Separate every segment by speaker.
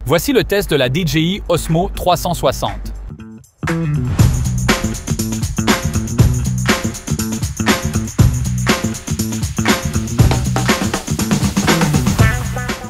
Speaker 1: Voici le test de la DJI Osmo 360.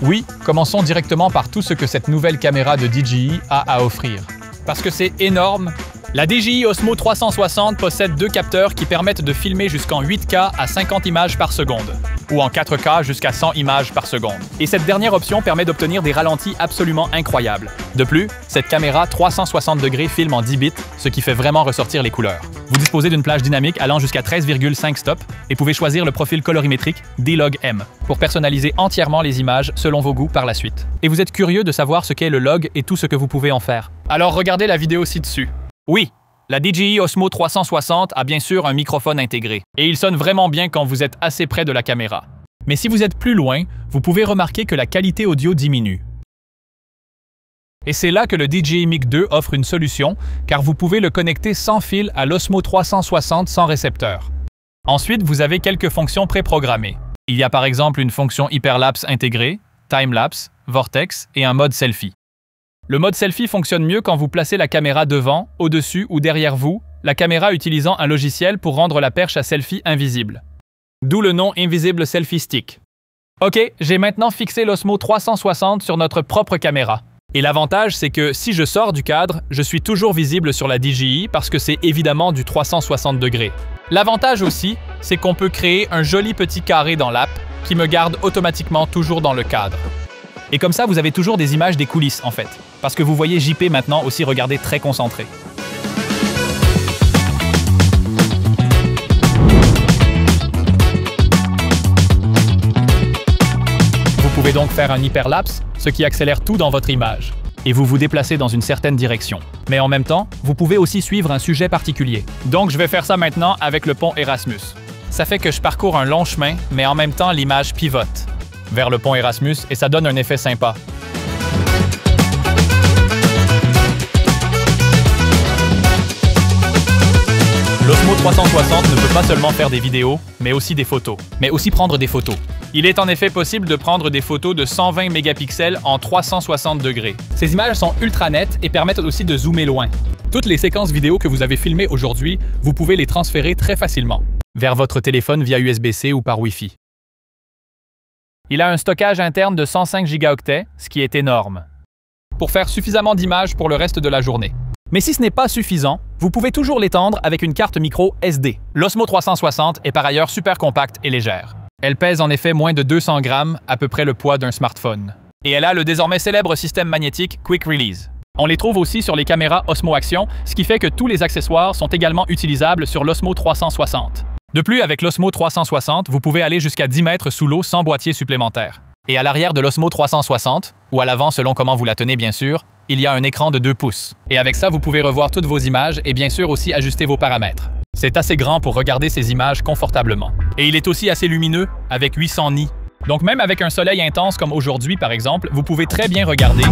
Speaker 1: Oui, commençons directement par tout ce que cette nouvelle caméra de DJI a à offrir. Parce que c'est énorme, la DJI Osmo 360 possède deux capteurs qui permettent de filmer jusqu'en 8K à 50 images par seconde, ou en 4K jusqu'à 100 images par seconde. Et cette dernière option permet d'obtenir des ralentis absolument incroyables. De plus, cette caméra 360 degrés filme en 10 bits, ce qui fait vraiment ressortir les couleurs. Vous disposez d'une plage dynamique allant jusqu'à 13,5 stops et pouvez choisir le profil colorimétrique D-Log-M pour personnaliser entièrement les images selon vos goûts par la suite. Et vous êtes curieux de savoir ce qu'est le log et tout ce que vous pouvez en faire. Alors regardez la vidéo ci-dessus. Oui, la DJI Osmo 360 a bien sûr un microphone intégré, et il sonne vraiment bien quand vous êtes assez près de la caméra. Mais si vous êtes plus loin, vous pouvez remarquer que la qualité audio diminue. Et c'est là que le DJI Mic 2 offre une solution, car vous pouvez le connecter sans fil à l'Osmo 360 sans récepteur. Ensuite, vous avez quelques fonctions préprogrammées. Il y a par exemple une fonction hyperlapse intégrée, timelapse, vortex et un mode selfie. Le mode selfie fonctionne mieux quand vous placez la caméra devant, au-dessus ou derrière vous, la caméra utilisant un logiciel pour rendre la perche à selfie invisible. D'où le nom Invisible Selfie Stick. Ok, j'ai maintenant fixé l'Osmo 360 sur notre propre caméra. Et l'avantage, c'est que si je sors du cadre, je suis toujours visible sur la DJI parce que c'est évidemment du 360 degrés. L'avantage aussi, c'est qu'on peut créer un joli petit carré dans l'app qui me garde automatiquement toujours dans le cadre. Et comme ça, vous avez toujours des images des coulisses, en fait. Parce que vous voyez JP maintenant aussi regarder très concentré. Vous pouvez donc faire un hyperlapse, ce qui accélère tout dans votre image. Et vous vous déplacez dans une certaine direction. Mais en même temps, vous pouvez aussi suivre un sujet particulier. Donc je vais faire ça maintenant avec le pont Erasmus. Ça fait que je parcours un long chemin, mais en même temps l'image pivote vers le pont Erasmus et ça donne un effet sympa. L'Osmo 360 ne peut pas seulement faire des vidéos, mais aussi des photos. Mais aussi prendre des photos. Il est en effet possible de prendre des photos de 120 mégapixels en 360 degrés. Ces images sont ultra nettes et permettent aussi de zoomer loin. Toutes les séquences vidéo que vous avez filmées aujourd'hui, vous pouvez les transférer très facilement vers votre téléphone via USB-C ou par Wi-Fi. Il a un stockage interne de 105 gigaoctets, ce qui est énorme, pour faire suffisamment d'images pour le reste de la journée. Mais si ce n'est pas suffisant, vous pouvez toujours l'étendre avec une carte micro SD. L'Osmo 360 est par ailleurs super compacte et légère. Elle pèse en effet moins de 200 grammes, à peu près le poids d'un smartphone. Et elle a le désormais célèbre système magnétique Quick Release. On les trouve aussi sur les caméras Osmo Action, ce qui fait que tous les accessoires sont également utilisables sur l'Osmo 360. De plus, avec l'Osmo 360, vous pouvez aller jusqu'à 10 mètres sous l'eau sans boîtier supplémentaire. Et à l'arrière de l'Osmo 360, ou à l'avant selon comment vous la tenez bien sûr, il y a un écran de 2 pouces. Et avec ça, vous pouvez revoir toutes vos images et bien sûr aussi ajuster vos paramètres. C'est assez grand pour regarder ces images confortablement. Et il est aussi assez lumineux, avec 800 nits. Donc même avec un soleil intense comme aujourd'hui par exemple, vous pouvez très bien regarder.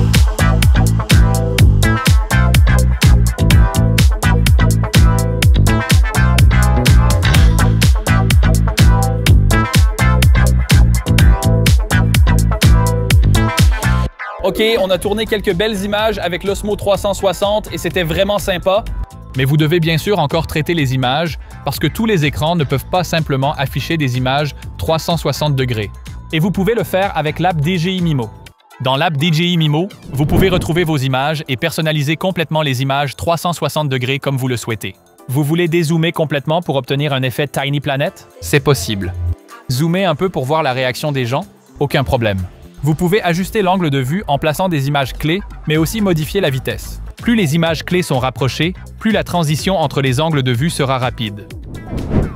Speaker 1: Ok, on a tourné quelques belles images avec l'Osmo 360 et c'était vraiment sympa. Mais vous devez bien sûr encore traiter les images parce que tous les écrans ne peuvent pas simplement afficher des images 360 degrés. Et vous pouvez le faire avec l'app DJI Mimo. Dans l'app DJI Mimo, vous pouvez retrouver vos images et personnaliser complètement les images 360 degrés comme vous le souhaitez. Vous voulez dézoomer complètement pour obtenir un effet Tiny Planet? C'est possible. Zoomer un peu pour voir la réaction des gens? Aucun problème. Vous pouvez ajuster l'angle de vue en plaçant des images clés, mais aussi modifier la vitesse. Plus les images clés sont rapprochées, plus la transition entre les angles de vue sera rapide.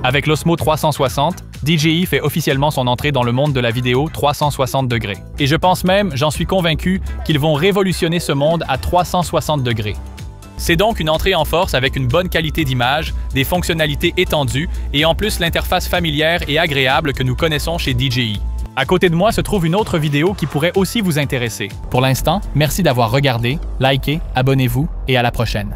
Speaker 1: Avec l'Osmo 360, DJI fait officiellement son entrée dans le monde de la vidéo 360 degrés. Et je pense même, j'en suis convaincu, qu'ils vont révolutionner ce monde à 360 degrés. C'est donc une entrée en force avec une bonne qualité d'image, des fonctionnalités étendues et en plus l'interface familière et agréable que nous connaissons chez DJI. À côté de moi se trouve une autre vidéo qui pourrait aussi vous intéresser. Pour l'instant, merci d'avoir regardé, liké, abonnez-vous et à la prochaine.